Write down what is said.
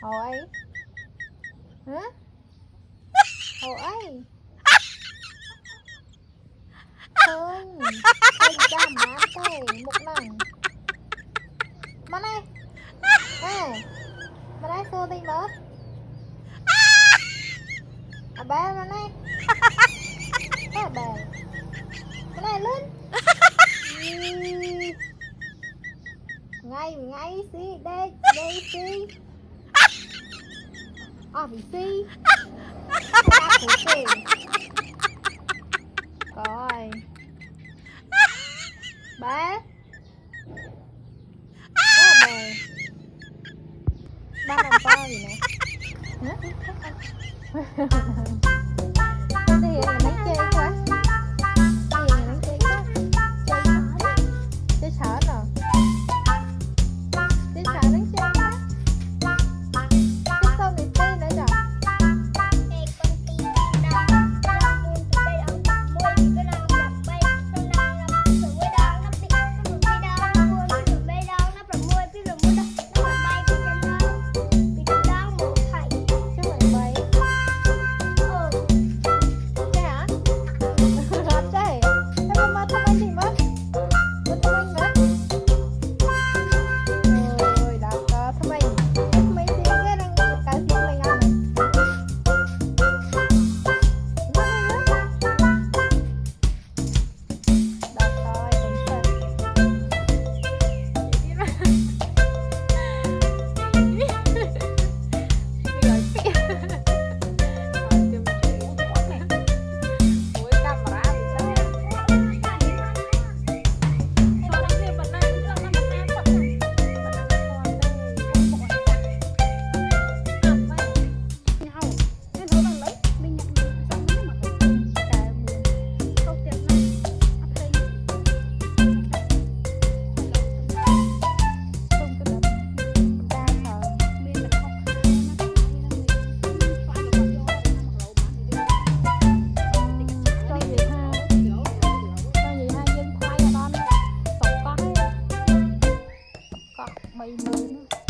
Hồ ấy hả? Hồ ấy không tôi ra má đây một lần mà này ê mà đây xô đi mất à bé mà này à bé mà này lên ngay ngay xí đây đây xí à bị xí ba thủ xí coi bé bé ba làm to gì nè hả thì là mấy chơi quá thì là mấy chơi quá chơi sợ rồi chơi sợ nó chơi quá cái sau này tê nữa rồi bay mưa